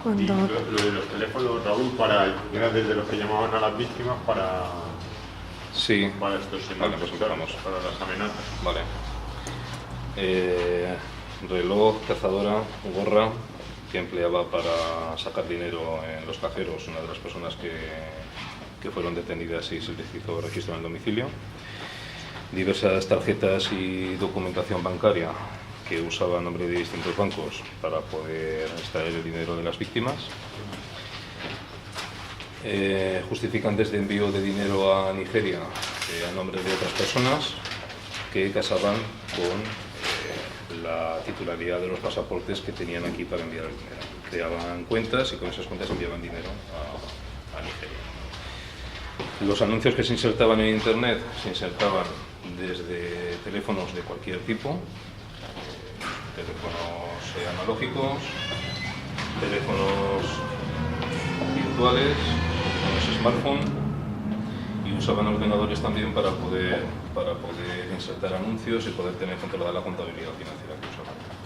Y Cuando... lo de los teléfonos, Raúl, era desde los que llamaban a las víctimas Sí, para extorsionar, vale, pues empezamos. para las amenazas. Vale. Reloj, cazadora, gorra, que empleaba para sacar dinero en los cajeros, una de las personas que fueron detenidas y se les hizo registro en el domicilio. Diversas tarjetas y documentación bancaria que usaba a nombre de distintos bancos para poder extraer el dinero de las víctimas. Justificantes de envío de dinero a Nigeria a nombre de otras personas que casaban con la titularidad de los pasaportes que tenían aquí para enviar el dinero. Creaban cuentas y con esas cuentas enviaban dinero a Nigeria. Los anuncios que se insertaban en Internet se insertaban desde teléfonos de cualquier tipo, teléfonos analógicos, teléfonos virtuales, teléfonos smartphone, y usaban ordenadores también para poder insertar anuncios y poder tener controlada la contabilidad financiera que usaban.